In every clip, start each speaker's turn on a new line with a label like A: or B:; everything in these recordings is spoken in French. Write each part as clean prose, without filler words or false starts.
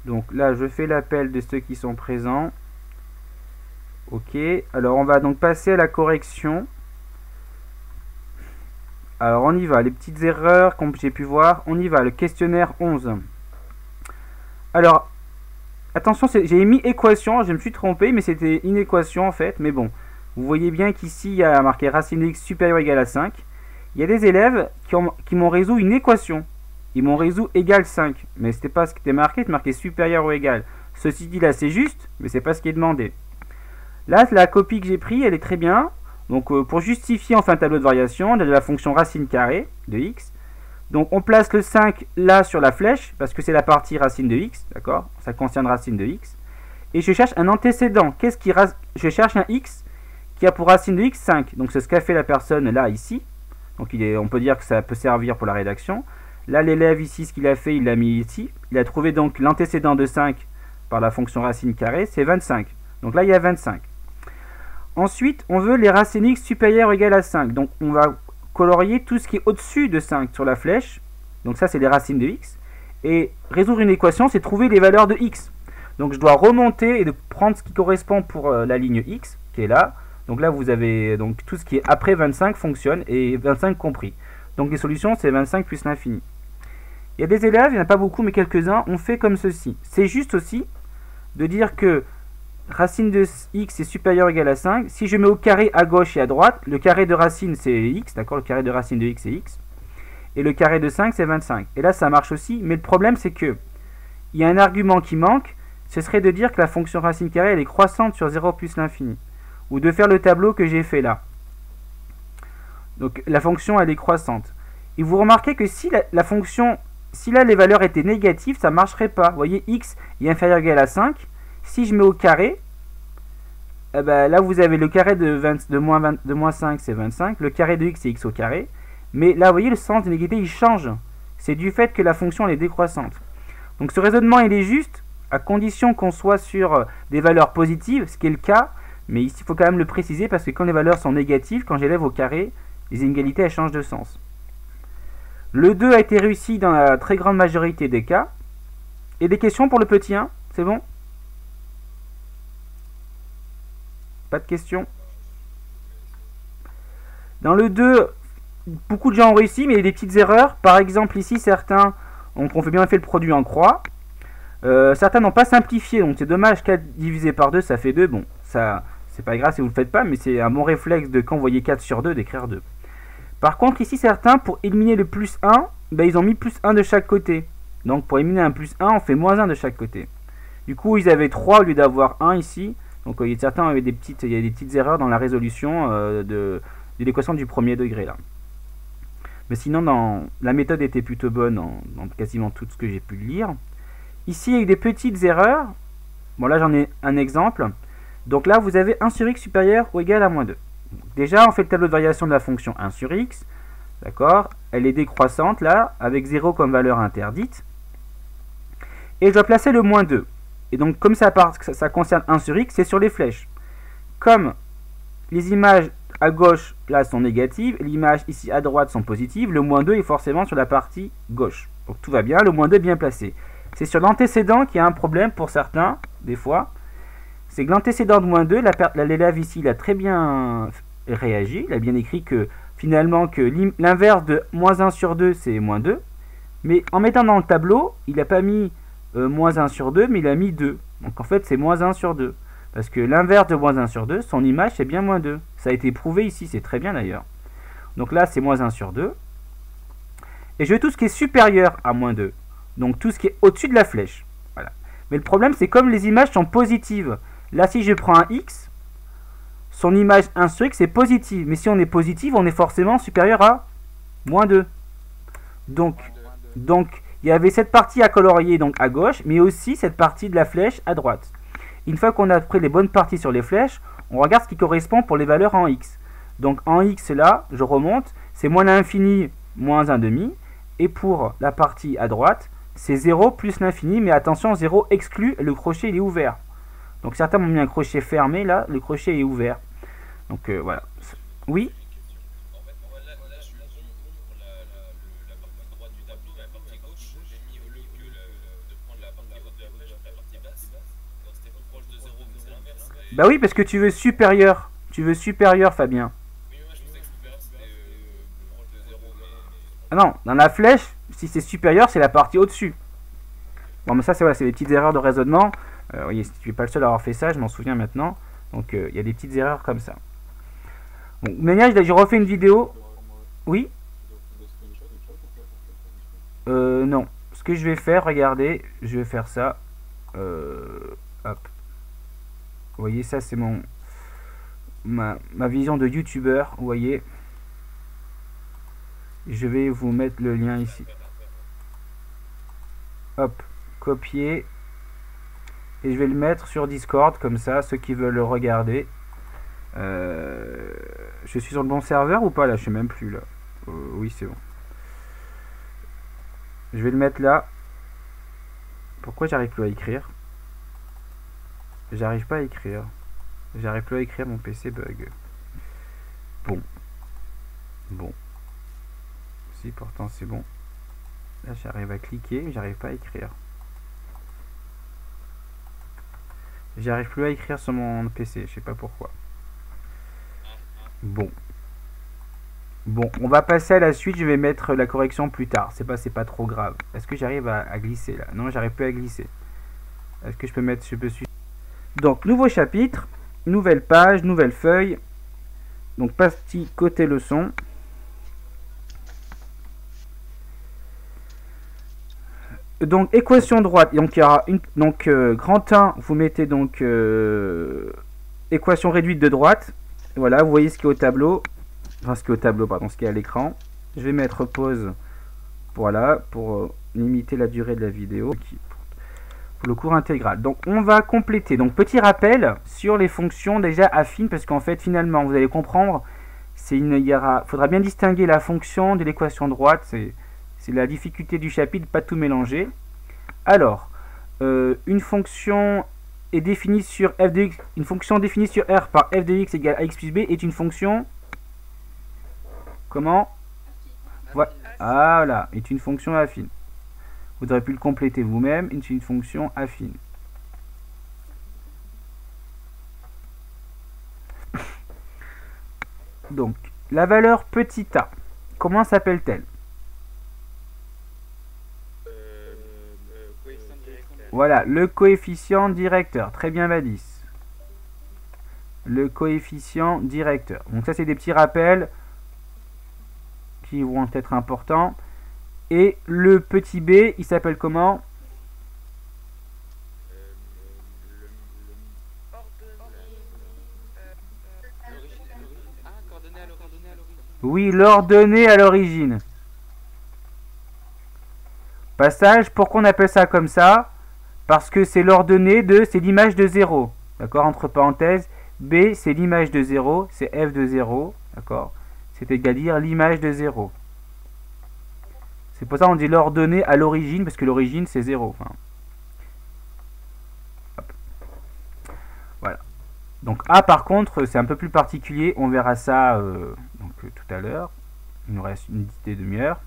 A: Donc là, je fais l'appel de ceux qui sont présents. Ok, alors on va donc passer à la correction. Alors on y va, les petites erreurs comme j'ai pu voir, on y va, le questionnaire 11. Alors, attention, j'ai mis équation, je me suis trompé, mais c'était une équation en fait, mais bon. Vous voyez bien qu'ici, il y a marqué racine de x supérieure ou égale à 5. Il y a des élèves qui m'ont résolu une équation. Ils m'ont résolu égale 5, mais c'était pas ce qui était marqué, c'était marqué supérieur ou égal. Ceci dit là, c'est juste, mais c'est pas ce qui est demandé. Là, la copie que j'ai prise, elle est très bien. Donc pour justifier, on fait un tableau de variation, on a de la fonction racine carrée de x. Donc on place le 5 là sur la flèche, parce que c'est la partie racine de x, d'accord? Ça concerne racine de x. Et je cherche un antécédent. Je cherche un x qui a pour racine de x 5. Donc c'est ce qu'a fait la personne là, ici. Donc on peut dire que ça peut servir pour la rédaction. Là, l'élève ici, ce qu'il a fait, il l'a mis ici. Il a trouvé donc l'antécédent de 5 par la fonction racine carrée, c'est 25. Donc là, il y a 25. Ensuite, on veut les racines x supérieures ou égales à 5. Donc, on va colorier tout ce qui est au-dessus de 5 sur la flèche. Donc ça, c'est les racines de x. Et résoudre une équation, c'est trouver les valeurs de x. Donc, je dois remonter et de prendre ce qui correspond pour la ligne x, qui est là. Donc là, vous avez donc tout ce qui est après 25 fonctionne, et 25 compris. Donc, les solutions, c'est 25 plus l'infini. Il y a des élèves, il n'y en a pas beaucoup, mais quelques-uns, ont fait comme ceci. C'est juste aussi de dire que racine de x est supérieur ou égal à 5. Si je mets au carré à gauche et à droite, le carré de racine c'est x, d'accord? Le carré de racine de x c'est x. Et le carré de 5 c'est 25. Et là ça marche aussi, mais le problème c'est que il y a un argument qui manque, ce serait de dire que la fonction racine carrée elle est croissante sur 0 plus l'infini. Ou de faire le tableau que j'ai fait là. Donc la fonction elle est croissante. Et vous remarquez que si la fonction, si là les valeurs étaient négatives, ça ne marcherait pas. Vous voyez, x est inférieur ou égal à 5. Si je mets au carré, eh ben, là vous avez le carré de moins 5 c'est 25, le carré de x c'est x au carré, mais là vous voyez le sens de l'égalité il change, c'est du fait que la fonction elle est décroissante. Donc ce raisonnement il est juste à condition qu'on soit sur des valeurs positives, ce qui est le cas, mais ici il faut quand même le préciser parce que quand les valeurs sont négatives, quand j'élève au carré, les inégalités elles changent de sens. Le 2 a été réussi dans la très grande majorité des cas. Et des questions pour le petit 1, c'est bon? Pas de questions? Dans le 2, beaucoup de gens ont réussi, mais il y a des petites erreurs. Par exemple, ici, certains ont fait bien fait le produit en croix. Certains n'ont pas simplifié, donc c'est dommage. 4 divisé par 2, ça fait 2. Bon, ça, c'est pas grave si vous ne le faites pas, mais c'est un bon réflexe de quand vous voyez 4 sur 2, d'écrire 2. Par contre, ici, certains, pour éliminer le plus 1, ben, ils ont mis plus 1 de chaque côté. Donc, pour éliminer un plus 1, on fait moins 1 de chaque côté. Du coup, ils avaient 3 au lieu d'avoir 1 ici. Donc certains avaient il y a des petites erreurs dans la résolution de l'équation du premier degré là. Mais sinon, la méthode était plutôt bonne dans quasiment tout ce que j'ai pu lire. Ici, il y a eu des petites erreurs. Bon, là, j'en ai un exemple. Donc là, vous avez 1 sur x supérieur ou égal à moins 2. Déjà, on fait le tableau de variation de la fonction 1 sur x. D'accord? Elle est décroissante là, avec 0 comme valeur interdite. Et je dois placer le moins 2. Et donc, comme ça concerne 1 sur x, c'est sur les flèches. Comme les images à gauche, là, sont négatives, les images ici à droite sont positives, le moins 2 est forcément sur la partie gauche. Donc, tout va bien, le moins 2 est bien placé. C'est sur l'antécédent qu'il y a un problème pour certains, des fois. C'est que l'antécédent de moins 2, l'élève ici, il a très bien réagi. Il a bien écrit que, finalement, que l'inverse de moins 1 sur 2, c'est moins 2. Mais en mettant dans le tableau, il n'a pas mis moins 1 sur 2, mais il a mis 2. Donc en fait, c'est moins 1 sur 2. Parce que l'inverse de moins 1 sur 2, son image, c'est bien moins 2. Ça a été prouvé ici, c'est très bien d'ailleurs. Donc là, c'est moins 1 sur 2. Et je veux tout ce qui est supérieur à moins 2. Donc tout ce qui est au-dessus de la flèche. Voilà. Mais le problème, c'est comme les images sont positives. Là, si je prends un x, son image 1 sur x est positive. Mais si on est positif, on est forcément supérieur à moins 2. Donc il y avait cette partie à colorier donc à gauche, mais aussi cette partie de la flèche à droite. Une fois qu'on a pris les bonnes parties sur les flèches, on regarde ce qui correspond pour les valeurs en x. Donc en x là, je remonte, c'est moins l'infini moins 1 demi. Et pour la partie à droite, c'est 0 plus l'infini, mais attention, 0 exclu, le crochet il est ouvert. Donc certains m'ont mis un crochet fermé, là, le crochet est ouvert. Donc voilà. Oui. Bah oui, parce que tu veux supérieur. Tu veux supérieur, Fabien.
B: Oui, moi je pensais que supérieur c'était proche de 0, mais.
A: Ah non, dans la flèche, si c'est supérieur, c'est la partie au-dessus. Bon, mais ça, c'est voilà, des petites erreurs de raisonnement. Oui, si tu n'es pas le seul à avoir fait ça, je m'en souviens maintenant. Donc, il y a des petites erreurs comme ça. Bon, de manière, j'ai refait une vidéo. Oui. Non. Ce que je vais faire, regardez, je vais faire ça. Hop. Vous voyez, ça, c'est ma vision de youtubeur. Vous voyez. Je vais vous mettre le lien ici. Hop. Copier. Et je vais le mettre sur Discord, comme ça, ceux qui veulent le regarder. Je suis sur le bon serveur ou pas là? Je sais même plus là. Oui, c'est bon. Je vais le mettre là. Pourquoi j'arrive plus à écrire? J'arrive pas à écrire. J'arrive plus à écrire, mon PC bug. Bon. Bon. Si, pourtant c'est bon. Là, j'arrive à cliquer, mais j'arrive pas à écrire. J'arrive plus à écrire sur mon PC, je sais pas pourquoi. Bon. Bon, on va passer à la suite, je vais mettre la correction plus tard. C'est pas trop grave. Est-ce que j'arrive à glisser là? Non, j'arrive plus à glisser. Est-ce que je peux mettre... Je peux suivre. Donc, nouveau chapitre, nouvelle page, nouvelle feuille. Donc, partie côté leçon. Donc, équation droite. Donc, il y aura une... Donc, grand 1, vous mettez donc... équation réduite de droite. Voilà, vous voyez ce qui est au tableau. Enfin, ce qui est au tableau, pardon, ce qui est à l'écran. Je vais mettre pause. Voilà, pour limiter la durée de la vidéo. Pour le cours intégral. Donc, on va compléter. Donc, petit rappel sur les fonctions déjà affines, parce qu'en fait, finalement, vous allez comprendre, faudra bien distinguer la fonction de l'équation droite. C'est la difficulté du chapitre, pas tout mélanger. Alors, une fonction est définie sur f de x, une fonction définie sur R par f de x égale ax plus b est une fonction... Comment? Voilà, est une fonction affine. Vous aurez pu le compléter vous-même, est une fonction affine. Donc, la valeur petit a, comment s'appelle-t-elle? Voilà, le coefficient directeur. Très bien, Vadis. Le coefficient directeur. Donc ça, c'est des petits rappels qui vont être importants. Et le petit b, il s'appelle comment? Oui, l'ordonnée à l'origine. Passage, pourquoi on appelle ça comme ça? Parce que c'est l'ordonnée de, c'est l'image de 0. D'accord? Entre parenthèses, b, c'est l'image de 0, c'est f de 0. D'accord? C'est égal à dire l'image de 0. C'est pour ça qu'on dit l'ordonnée à l'origine, parce que l'origine, c'est 0. Enfin, voilà. Donc A, par contre, c'est un peu plus particulier. On verra ça tout à l'heure. Il nous reste une petite demi-heure.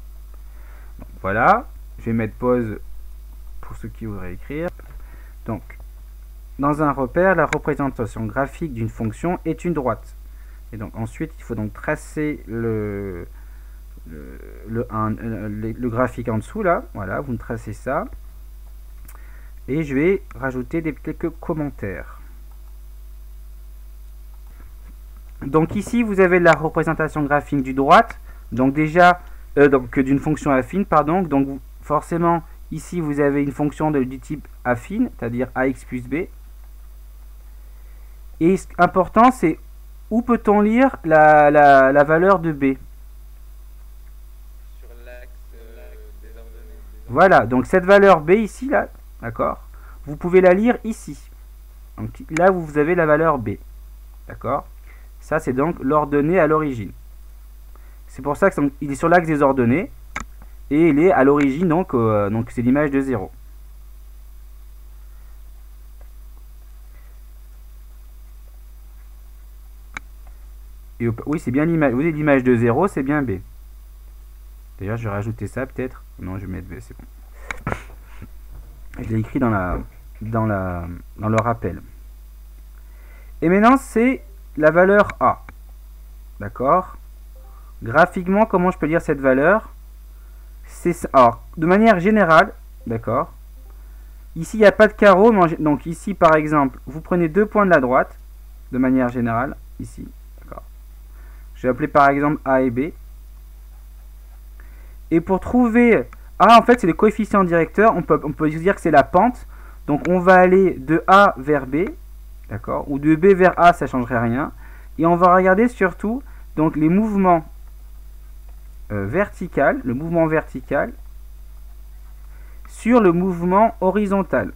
A: Voilà. Je vais mettre pause pour ceux qui voudraient écrire. Donc, dans un repère, la représentation graphique d'une fonction est une droite. Et donc ensuite, il faut donc tracer le graphique en dessous là. Voilà, vous me tracez ça. Et je vais rajouter quelques commentaires. Donc ici, vous avez la représentation graphique du droite. Donc déjà, d'une fonction affine, pardon. Donc forcément, ici, vous avez une fonction du type affine, c'est-à-dire ax plus b. Et ce qui est important, c'est où peut-on lire la valeur de b?
B: Sur l'axe des ordonnées.
A: Voilà, donc cette valeur b ici, là, d'accord? Vous pouvez la lire ici. Donc là, vous avez la valeur b. D'accord? Ça, c'est donc l'ordonnée à l'origine. C'est pour ça qu'il est sur l'axe des ordonnées. Et il est à l'origine, donc c'est l'image de 0. Et, oui, c'est bien l'image. Vous avez l'image de 0, c'est bien B. D'ailleurs, je vais rajouter ça peut-être. Non, je vais mettre B, c'est bon. Je l'ai écrit dans le rappel. Et maintenant, c'est la valeur A. D'accord? Graphiquement, comment je peux lire cette valeur? Alors, de manière générale, d'accord? Ici, il n'y a pas de carreau, donc ici, par exemple, vous prenez 2 points de la droite, de manière générale, ici, d'accord? Je vais appeler par exemple A et B. Et pour trouver A, en fait, c'est le coefficient directeur, on peut dire que c'est la pente, donc on va aller de A vers B, d'accord? Ou de B vers A, ça ne changerait rien. Et on va regarder surtout donc les mouvements vertical, le mouvement vertical sur le mouvement horizontal.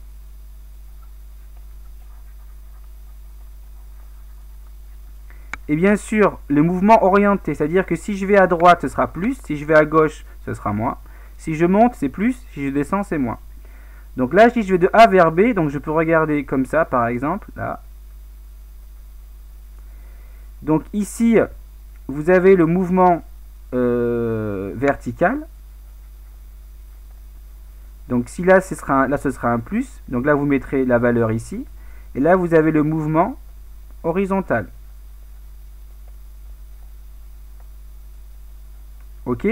A: Et bien sûr, le mouvement orienté, c'est-à-dire que si je vais à droite, ce sera plus, si je vais à gauche, ce sera moins. Si je monte, c'est plus, si je descends, c'est moins. Donc là, je dis je vais de A vers B, donc je peux regarder comme ça, par exemple, là. Donc ici, vous avez le mouvement vertical. Donc si là ce sera un plus, donc là vous mettrez la valeur ici, et là vous avez le mouvement horizontal. Ok?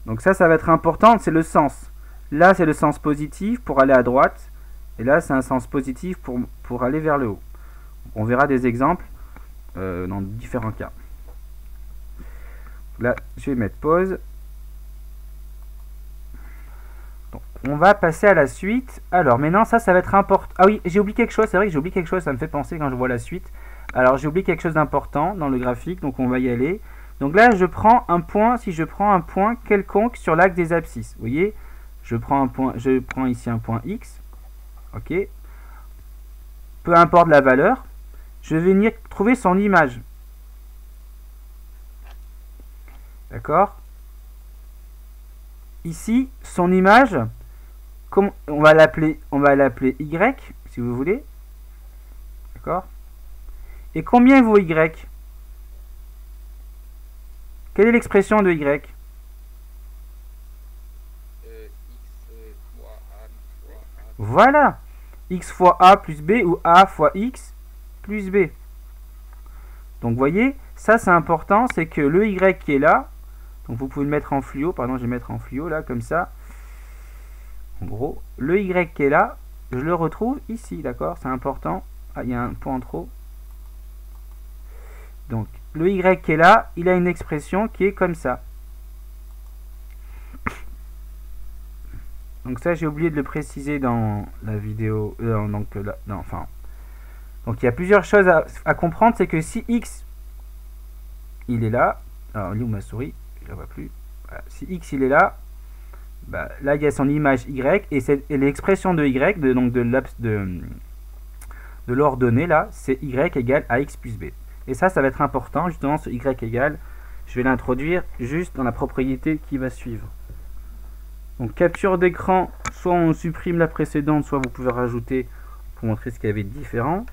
A: Donc ça va être important, c'est le sens. Là c'est le sens positif pour aller à droite, et là c'est un sens positif pour aller vers le haut. On verra des exemples dans différents cas. Là, je vais mettre pause. Donc, on va passer à la suite. Alors, maintenant, ça va être important. Ah oui, j'ai oublié quelque chose. C'est vrai que j'ai oublié quelque chose. Ça me fait penser quand je vois la suite. Alors, j'ai oublié quelque chose d'important dans le graphique. Donc, on va y aller. Donc là, je prends un point. Si je prends un point quelconque sur l'axe des abscisses. Vous voyez, je prends ici un point X. OK. Peu importe la valeur. Je vais venir trouver son image. D'accord? Ici, son image, on va l'appeler Y, si vous voulez. D'accord? Et combien vaut Y? Quelle est l'expression de Y?
B: X fois A fois A.
A: Voilà. X fois A plus B ou A fois X plus B. Donc, vous voyez, ça c'est important, c'est que le Y qui est là, donc vous pouvez le mettre en fluo, pardon, je vais mettre en fluo là, comme ça. En gros, le Y qui est là, je le retrouve ici, d'accord? C'est important. Ah, il y a un point en trop. Donc, le Y qui est là, il a une expression qui est comme ça. Donc ça, j'ai oublié de le préciser dans la vidéo. Donc il y a plusieurs choses à comprendre. C'est que si X, il est là. Alors, où ma souris? Je la vois plus. Voilà. Si X, il est là. Bah, là, il y a son image Y. Et l'expression de Y, de l'ordonnée, là, c'est Y égale à X plus B. Et ça va être important. Justement, ce Y égale, je vais l'introduire juste dans la propriété qui va suivre. Donc capture d'écran, soit on supprime la précédente, soit vous pouvez rajouter pour montrer ce qu'il y avait de différent.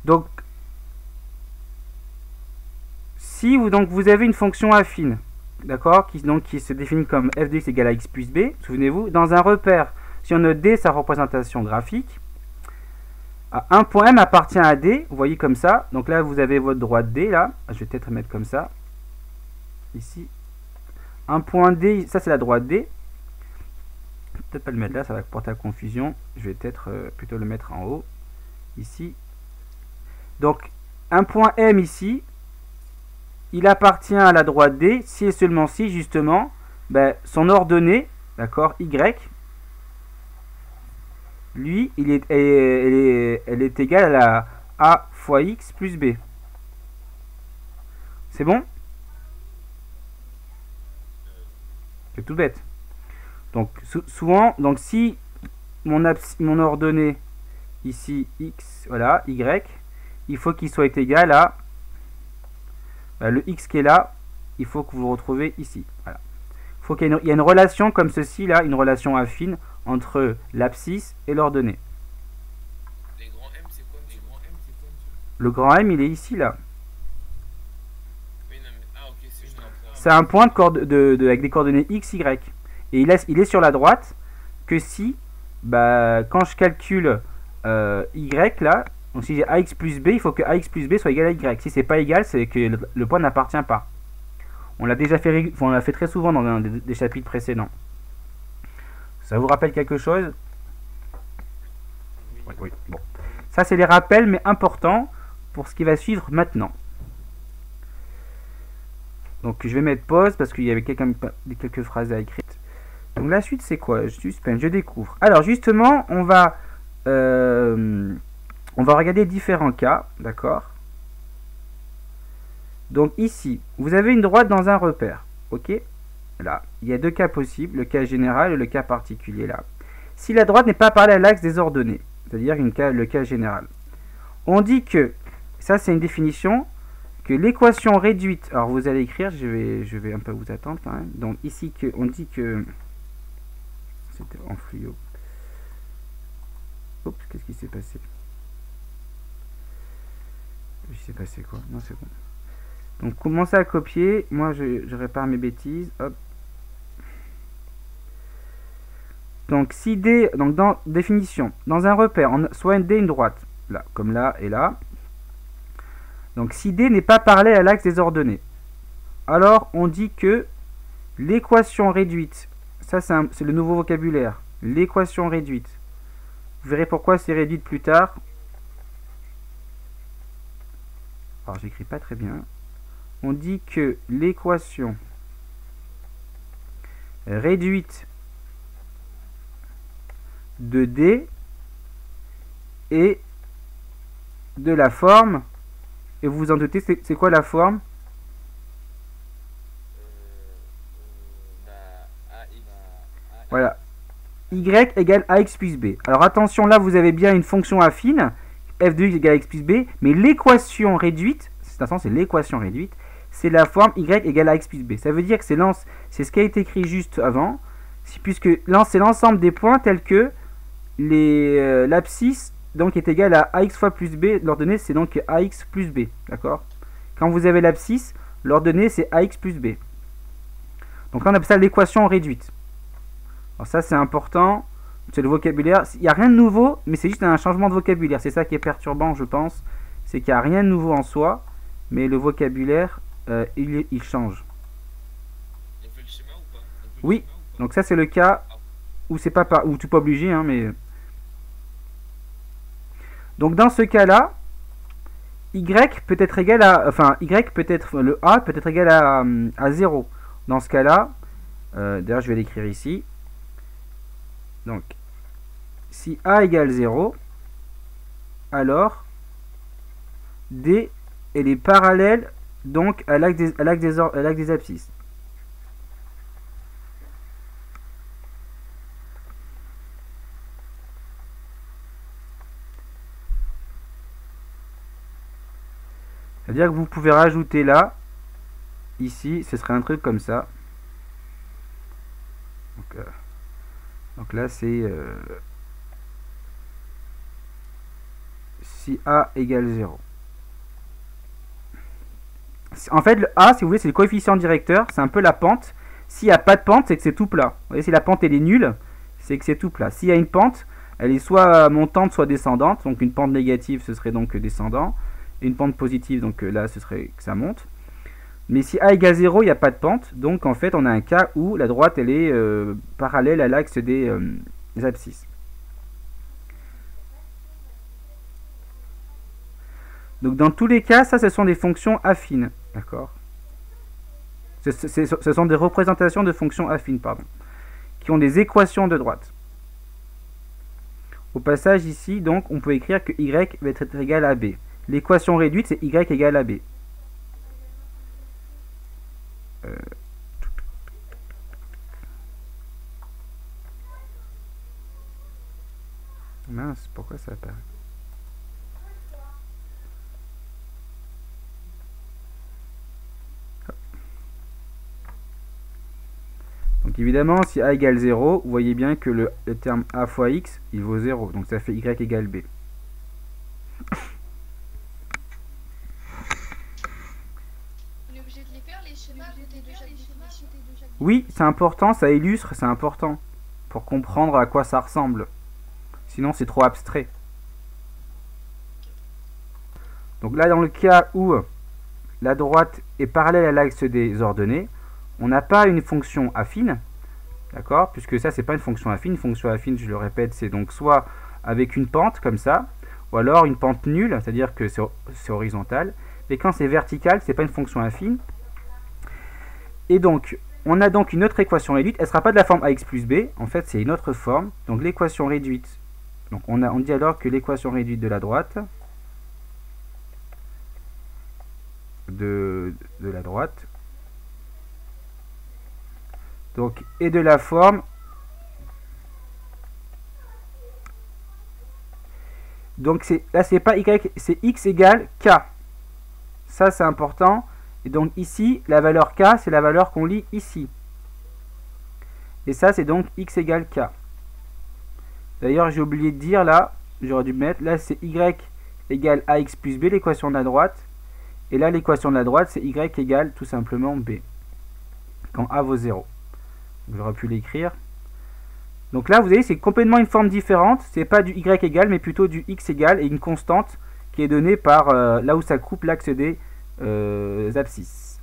A: Donc si vous avez une fonction affine, d'accord, qui se définit comme f de x égale à x plus b, souvenez-vous, dans un repère, si on note D sa représentation graphique, un point M appartient à D, vous voyez comme ça. Donc là, vous avez votre droite D, là. Je vais peut-être mettre comme ça. Ici. Un point D, ça c'est la droite D. Peut-être pas le mettre là, ça va porter à confusion. Je vais peut-être plutôt le mettre en haut. Ici. Donc, un point M ici, il appartient à la droite D, si et seulement si, justement, son ordonnée, d'accord, Y, lui, elle est égale à la A fois X plus B. C'est bon? C'est tout bête. Donc, souvent, donc si mon ordonnée, ici, X, voilà, Y, il faut qu'il soit égal à le X qui est là, il faut que vous le retrouvez ici. Voilà. Il faut qu'il y ait une relation comme ceci, là, une relation affine entre l'abscisse et l'ordonnée.
B: Les grands M, c'est quoi? Les grands M, c'est quoi, monsieur?
A: Le grand M, il est ici, là.
B: Oui, non, mais... Ah, ok, c'est juste un point.
A: C'est un point avec des coordonnées X, Y. Et il est sur la droite que si, bah, quand je calcule y là, donc si j'ai ax plus b, il faut que ax plus b soit égal à y. Si c'est pas égal, c'est que le point n'appartient pas. On l'a déjà fait, on l'a fait très souvent dans un des chapitres précédents. Ça vous rappelle quelque chose? Oui, oui. Bon. Ça, c'est les rappels, mais importants pour ce qui va suivre maintenant. Donc, je vais mettre pause parce qu'il y avait quelques phrases à écrire. Donc, la suite, c'est quoi? Je découvre. Alors, justement, on va regarder différents cas, d'accord? Donc, ici, vous avez une droite dans un repère, ok? Là, il y a deux cas possibles, le cas général et le cas particulier, là. Si la droite n'est pas parallèle à l'axe des ordonnées, c'est-à-dire le cas général, on dit que, ça c'est une définition, que l'équation réduite, alors vous allez écrire, je vais un peu vous attendre quand même, donc ici on dit que, c'était en fluo, oups, qu'est-ce qui s'est passé? Il s'est passé quoi? Non, c'est bon. Donc commencez à copier, moi je répare mes bêtises, hop. Donc si D, donc dans définition, dans un repère, soit D une droite, là, comme là et là. Donc si D n'est pas parallèle à l'axe des ordonnées, alors on dit que l'équation réduite, ça c'est le nouveau vocabulaire, l'équation réduite. Vous verrez pourquoi c'est réduite plus tard. Alors j'écris pas très bien. On dit que l'équation réduite de D est de la forme, et vous vous en doutez, c'est quoi la forme? Voilà, y égale ax plus b. Alors attention, là vous avez bien une fonction affine, f de x égale x plus b, mais l'équation réduite, c'est l'équation réduite, c'est la forme y égale ax plus b. Ça veut dire que c'est ce qui a été écrit juste avant, puisque c'est l'ensemble des points tels que l'abscisse donc est égal à ax fois plus b, l'ordonnée c'est donc ax plus b, d'accord? Quand vous avez l'abscisse, l'ordonnée c'est ax plus b. Donc là on appelle ça l'équation réduite. Alors ça c'est important, c'est le vocabulaire, il n'y a rien de nouveau, mais c'est juste un changement de vocabulaire, c'est ça qui est perturbant je pense, c'est qu'il n'y a rien de nouveau en soi, mais le vocabulaire il change.
B: On fait le schéma ou pas?
A: Oui, donc ça c'est le cas où c'est pas où tu n'es pas obligé, hein, mais... Donc dans ce cas-là, y peut être égal à... Enfin, le a peut être égal à 0. Dans ce cas-là, d'ailleurs je vais l'écrire ici. Donc, si a égale 0, alors D elle est parallèle donc à l'axe des abscisses. C'est-à-dire que vous pouvez rajouter là, ici, ce serait un truc comme ça. Donc là, c'est si A égale 0. En fait, le A, si vous voulez, c'est le coefficient directeur, c'est un peu la pente. S'il n'y a pas de pente, c'est que c'est tout plat. Vous voyez, si la pente elle est nulle, c'est que c'est tout plat. S'il y a une pente, elle est soit montante, soit descendante. Donc une pente négative, ce serait donc descendant. Une pente positive, donc là, ce serait que ça monte. Mais si A égale 0, il n'y a pas de pente. Donc en fait, on a un cas où la droite, elle est parallèle à l'axe des abscisses. Donc dans tous les cas, ça, ce sont des fonctions affines. D'accord? Ce sont des représentations de fonctions affines, pardon, qui ont des équations de droite. Au passage, ici, donc, on peut écrire que y va être égal à b. L'équation réduite, c'est y égale à b. Mince, pourquoi ça apparaît? Donc évidemment, si a égale 0, vous voyez bien que le terme a fois x, il vaut 0. Donc ça fait y égale b.
C: On est obligé de les faire, les schémas, à côté de chaque schéma. clichés de chaque
A: Oui, c'est important, ça illustre, c'est important. Pour comprendre à quoi ça ressemble. Sinon, c'est trop abstrait. Donc là, dans le cas où la droite est parallèle à l'axe des ordonnées, on n'a pas une fonction affine, d'accord? Puisque ça, c'est pas une fonction affine. Une fonction affine, je le répète, c'est donc soit avec une pente, comme ça, ou alors une pente nulle, c'est-à-dire que c'est horizontal. Mais quand c'est vertical, c'est pas une fonction affine. Et donc, on a donc une autre équation réduite. Elle ne sera pas de la forme ax plus b. En fait, c'est une autre forme. Donc, l'équation réduite. Donc, on dit alors que l'équation réduite de la droite, de la droite, donc, est de la forme. Donc, là, c'est pas y, c'est x égale k. Ça, c'est important. Et donc, ici, la valeur k, c'est la valeur qu'on lit ici. Et ça, c'est donc x égale k. D'ailleurs, j'ai oublié de dire là, j'aurais dû mettre, là, c'est y égale ax plus b, l'équation de la droite. Et là, l'équation de la droite, c'est y égale tout simplement b. Quand a vaut 0. J'aurais pu l'écrire. Donc là, vous voyez, c'est complètement une forme différente. C'est pas du y égale, mais plutôt du x égale et une constante qui est donnée par là où ça coupe l'axe des abscisses.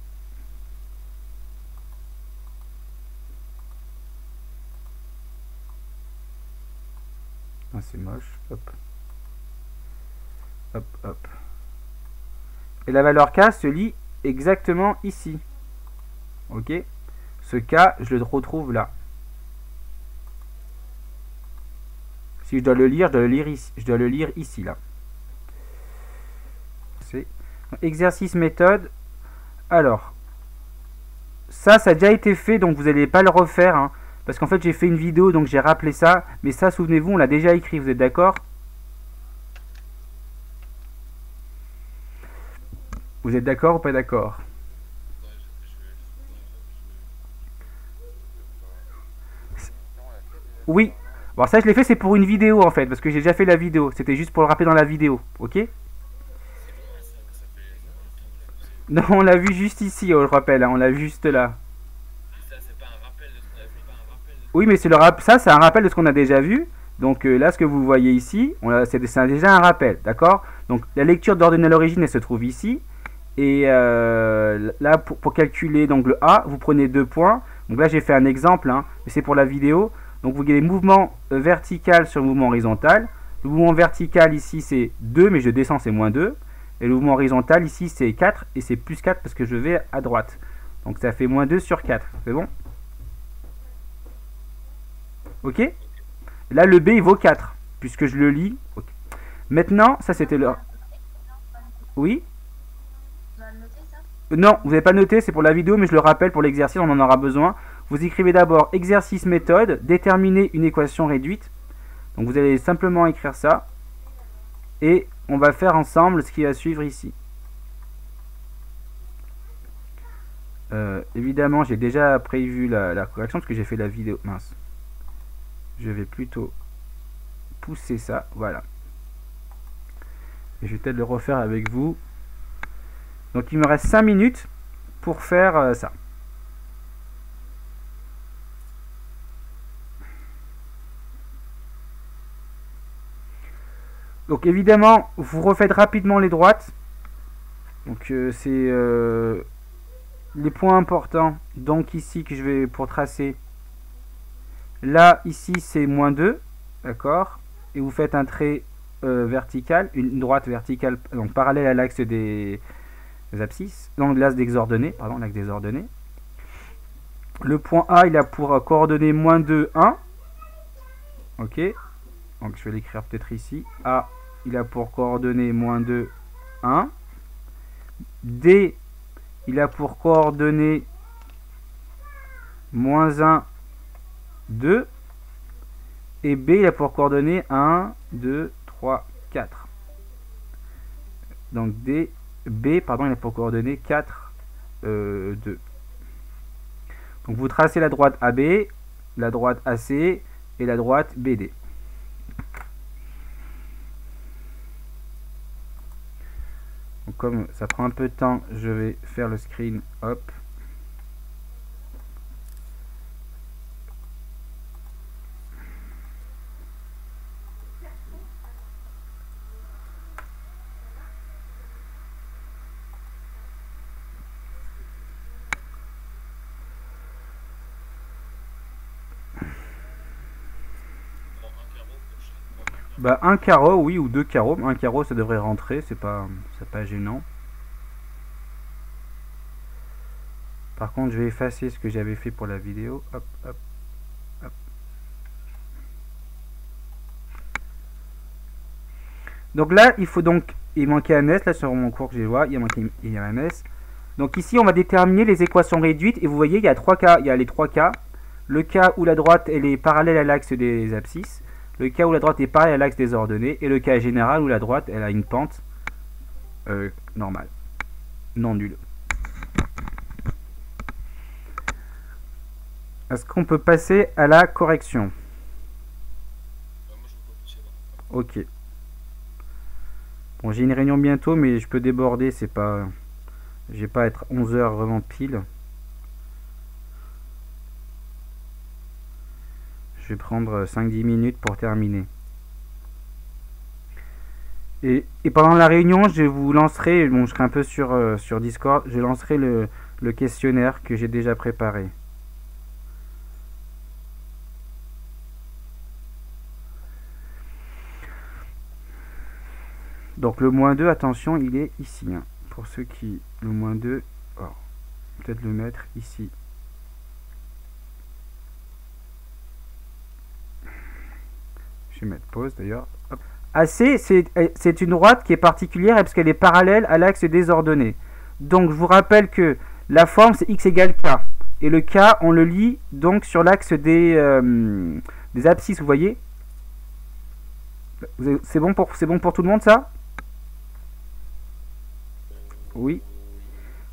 A: Ah, c'est moche. Hop. Hop, hop. Et la valeur k se lit exactement ici. Ok? Ce k, je le retrouve là. Si je dois le lire, je dois le lire ici, là. C'est exercice méthode. Alors, ça a déjà été fait, donc vous n'allez pas le refaire, hein, parce qu'en fait, j'ai fait une vidéo, donc j'ai rappelé ça. Mais ça, souvenez-vous, on l'a déjà écrit, vous êtes d'accord? Vous êtes d'accord ou pas d'accord? Oui. Bon, ça, je l'ai fait, c'est pour une vidéo, en fait, parce que j'ai déjà fait la vidéo. C'était juste pour le rappeler dans la vidéo, ok? Non, on l'a vu juste ici, je rappelle, hein, on l'a vu juste là. Oui, mais ça, c'est un rappel de ce qu'on a déjà vu. Donc là, ce que vous voyez ici, c'est déjà un rappel, d'accord? Donc la lecture d'ordonnée à l'origine, elle se trouve ici. Et là, pour calculer donc, le A, vous prenez 2 points. Donc là, j'ai fait un exemple, hein, mais c'est pour la vidéo. Donc vous voyez le mouvement vertical sur le mouvement horizontal. Le mouvement vertical ici, c'est 2, mais je descends, c'est moins 2. Et le mouvement horizontal ici, c'est 4, et c'est plus 4 parce que je vais à droite. Donc ça fait moins 2 sur 4. C'est bon? Ok? Là, le B, il vaut 4, puisque je le lis. Okay. Maintenant, ça, c'était le... Oui? Non, vous n'avez pas noté, c'est pour la vidéo, mais je le rappelle pour l'exercice, on en aura besoin. Vous écrivez d'abord exercice méthode, déterminer une équation réduite. Donc vous allez simplement écrire ça. Et on va faire ensemble ce qui va suivre ici. Évidemment, j'ai déjà prévu la correction parce que j'ai fait la vidéo. Mince. Je vais plutôt pousser ça. Voilà. Et je vais peut-être le refaire avec vous. Donc il me reste 5 minutes pour faire ça. Donc évidemment, vous refaites rapidement les droites. Donc c'est les points importants. Donc ici que je vais pour tracer. Là, ici c'est moins 2. D'accord? Et vous faites un trait vertical, une droite verticale, donc parallèle à l'axe des abscisses, donc l'axe des ordonnées, pardon, l'axe des ordonnées. Le point A, il a pour coordonnées moins 2, 1. Ok. Donc je vais l'écrire peut-être ici. A, il a pour coordonnées moins 2, 1. D, il a pour coordonnées moins 1, 2. Et B, il a pour coordonnées 1, 2, 3, 4. Donc B, pardon, il a pour coordonnées 4, 2. Donc vous tracez la droite AB, la droite AC et la droite BD. Donc comme ça prend un peu de temps, je vais faire le screen. Hop. Bah un carreau, oui, ou deux carreaux. Un carreau, ça devrait rentrer, c'est pas gênant. Par contre, je vais effacer ce que j'avais fait pour la vidéo. Hop, hop, hop. Donc là, il manquait un S, là sur mon cours que j'ai vois, il y a un S. Donc ici, on va déterminer les équations réduites, et vous voyez, il y a trois cas, il y a les trois cas. Le cas où la droite, elle est parallèle à l'axe des abscisses, le cas où la droite est parallèle à l'axe des ordonnées, et le cas général où la droite, elle a une pente normale, non nulle. Est-ce qu'on peut passer à la correction?
B: Moi, je peux pas pousser là.
A: Ok. Bon, j'ai une réunion bientôt, mais je peux déborder, c'est pas... Je vais pas être 11 h vraiment pile. Je vais prendre 5-10 minutes pour terminer. Et pendant la réunion, je vous lancerai, bon, je serai un peu sur Discord, je lancerai le questionnaire que j'ai déjà préparé. Donc le -2, attention, il est ici. Hein. Pour ceux qui... Le -2, peut-être le mettre ici. Je vais mettre pause d'ailleurs. AC, c'est une droite qui est particulière parce qu'elle est parallèle à l'axe des ordonnées. Donc je vous rappelle que la forme c'est x égale k. Et le k, on le lit donc sur l'axe des abscisses, vous voyez. C'est bon pour tout le monde ça? Oui.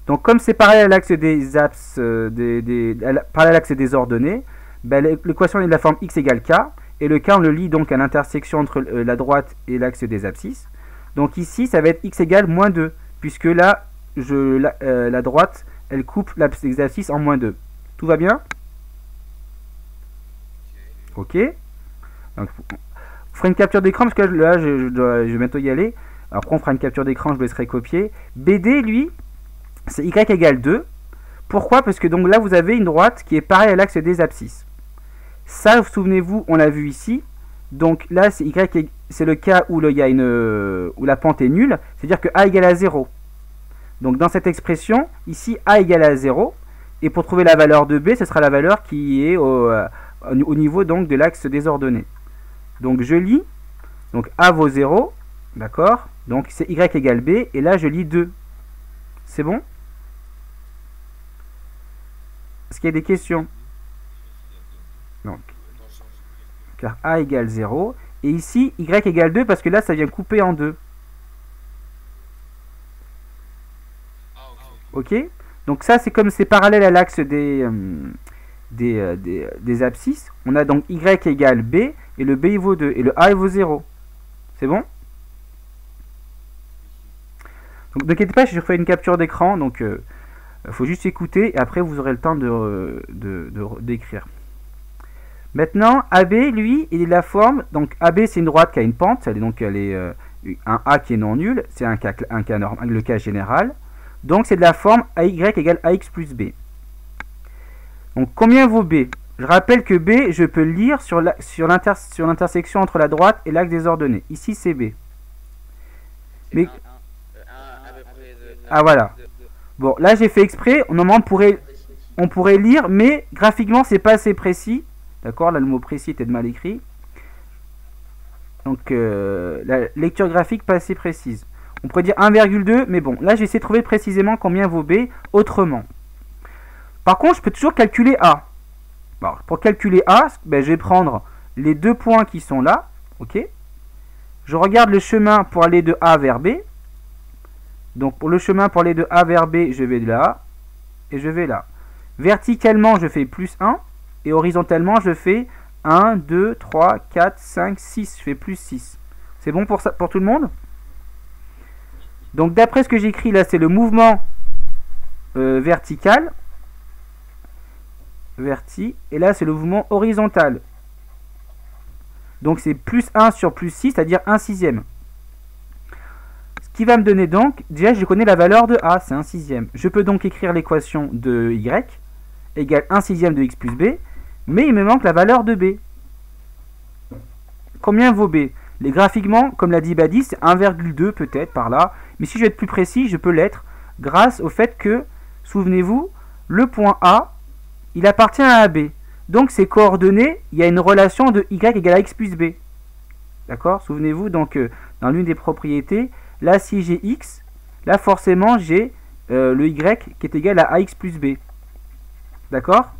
A: Donc comme c'est parallèle à l'axe des parallèle à l'axe des ordonnées, ben, l'équation est de la forme x égale k. Et le k, on le lit donc à l'intersection entre la droite et l'axe des abscisses. Donc ici, ça va être x égale -2, puisque là, la droite, elle coupe l'axe des abscisses en -2. Tout va bien? Ok. Donc, vous ferez une capture d'écran, parce que là, je vais bientôt y aller. Après, on fera une capture d'écran, je vous laisserai copier. BD, lui, c'est y égale 2. Pourquoi? Parce que donc là, vous avez une droite qui est pareille à l'axe des abscisses. Ça, souvenez-vous, on l'a vu ici. Donc là, c'est le cas où où la pente est nulle, c'est-à-dire que a égale à 0. Donc dans cette expression, ici, a égale à 0. Et pour trouver la valeur de b, ce sera la valeur qui est au niveau donc, de l'axe des ordonnées. Donc je lis, donc a vaut 0, d'accord? Donc c'est y égale b, et là je lis 2. C'est bon? Est-ce qu'il y a des questions? Donc, car a égale 0. Et ici, y égale 2 parce que là, ça vient couper en 2. Ok? Donc ça, c'est comme c'est parallèle à l'axe des abscisses. On a donc y égale b, et le b il vaut 2, et le a il vaut 0. C'est bon? Donc ne inquiétez pas, je refais une capture d'écran, donc il faut juste écouter, et après vous aurez le temps d'écrire. Maintenant, AB, lui, il est de la forme, donc AB c'est une droite qui a une pente, elle est un A qui est non nul, c'est un cas normal, le cas général. Donc c'est de la forme AY égale AX plus B. Donc combien vaut B? Je rappelle que B, je peux le lire sur l'intersection entre la droite et l'axe des ordonnées. Ici c'est B. Mais... Ah voilà. Bon, là j'ai fait exprès, normalement on pourrait lire, mais graphiquement c'est pas assez précis. D'accord, là le mot précis était mal écrit. Donc la lecture graphique pas assez précise. On pourrait dire 1,2, mais bon, là j'ai essayé de trouver précisément combien vaut B autrement. Par contre, je peux toujours calculer A. Bon, pour calculer A, ben, je vais prendre les deux points qui sont là. Ok. Je regarde le chemin pour aller de A vers B. Donc pour le chemin pour aller de A vers B, je vais de là et je vais là. Verticalement, je fais plus 1. Et horizontalement, je fais 1, 2, 3, 4, 5, 6. Je fais plus 6. C'est bon pour tout le monde? Donc d'après ce que j'écris là, c'est le mouvement vertical. Et là, c'est le mouvement horizontal. Donc c'est plus 1 sur plus 6, c'est-à-dire 1 sixième. Ce qui va me donner donc, déjà je connais la valeur de A, c'est 1 sixième. Je peux donc écrire l'équation de Y égale 1 sixième de X plus B. Mais il me manque la valeur de B. Combien vaut B? Les graphiquement, comme l'a dit Badi, c'est 1,2 peut-être par là. Mais si je veux être plus précis, je peux l'être grâce au fait que, souvenez-vous, le point A, il appartient à AB. Donc ces coordonnées, il y a une relation de y égale à x plus b. D'accord? Souvenez-vous, donc dans l'une des propriétés, là si j'ai x, là forcément j'ai le y qui est égal à ax plus b. D'accord?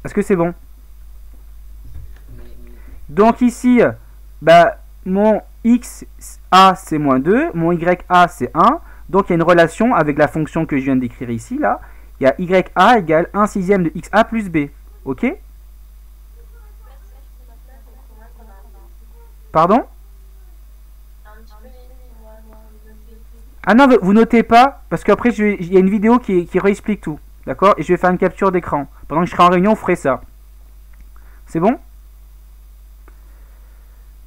A: Est-ce que c'est bon? Donc ici, bah, mon x a c'est moins 2, mon y a c'est 1. Donc il y a une relation avec la fonction que je viens d'écrire ici, là. Il y a y a égale 1 sixième de x a plus b. Ok? Pardon? Ah non, vous notez pas, parce qu'après il y a une vidéo qui réexplique tout. D'accord? Et je vais faire une capture d'écran. Pendant que je serai en réunion, vous ferez ça. C'est bon?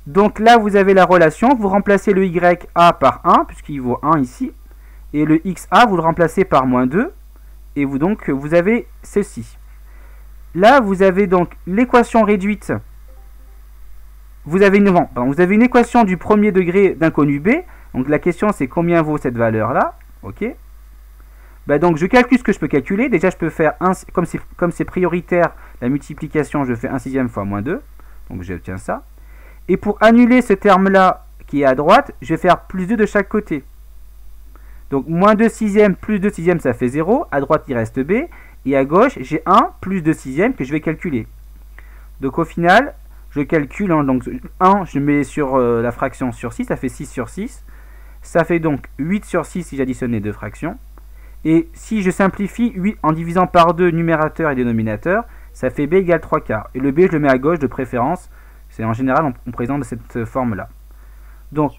A: Donc là, vous avez la relation. Vous remplacez le YA par 1, puisqu'il vaut 1 ici. Et le XA, vous le remplacez par moins 2. Et vous avez ceci. Là, vous avez donc l'équation réduite. Vous avez une équation du premier degré d'inconnu B. Donc la question, c'est combien vaut cette valeur-là. Ok. Bah donc je calcule ce que je peux calculer. Déjà, je peux faire, comme c'est prioritaire, la multiplication, je fais 1 sixième fois moins 2. Donc j'obtiens ça. Et pour annuler ce terme-là qui est à droite, je vais faire plus 2 de chaque côté. Donc moins 2 sixièmes plus 2 sixièmes, ça fait 0. À droite, il reste B. Et à gauche, j'ai 1 plus 2 sixièmes que je vais calculer. Donc au final, je calcule. Donc 1, je mets sur la fraction sur 6, ça fait 6 sur 6. Ça fait donc 8 sur 6 si j'additionne les deux fractions. Et si je simplifie 8 en divisant par 2 numérateur et dénominateur, ça fait B égale 3 quarts. Et le B, je le mets à gauche de préférence. C'est en général, on présente cette forme-là. Donc,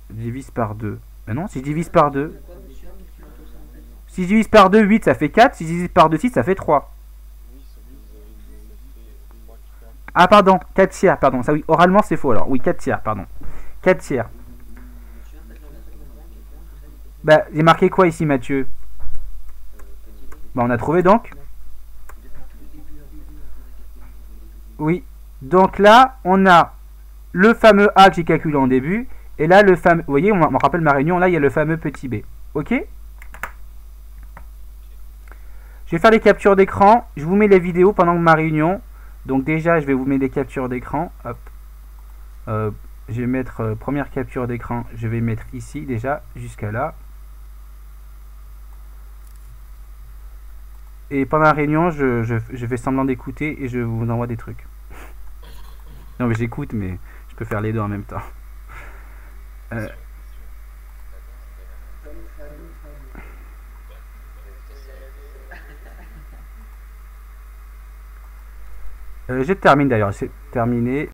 A: divise par 2. Ben non, si je divise par 2. Si je divise par 2, 8, ça fait 4. Si je divise par 2, 6, ça fait 3. Ah, pardon, 4 tiers, pardon. Ça, oui, oralement, c'est faux alors. Oui, 4 tiers, pardon. 4 tiers. Bah, j'ai marqué quoi ici, Mathieu? Bah, on a trouvé donc. Oui. Donc là, on a le fameux A que j'ai calculé en début. Et là, le fameux... Vous voyez, on me rappelle ma réunion. Là, il y a le fameux petit b. Ok? Je vais faire les captures d'écran. Je vous mets les vidéos pendant ma réunion. Donc déjà, je vais vous mettre des captures d'écran. Hop. Je vais mettre première capture d'écran. Je vais mettre ici déjà, jusqu'à là. Et pendant la réunion, je fais semblant d'écouter et je vous envoie des trucs. Non mais j'écoute, mais je peux faire les deux en même temps. Je termine d'ailleurs, c'est terminé.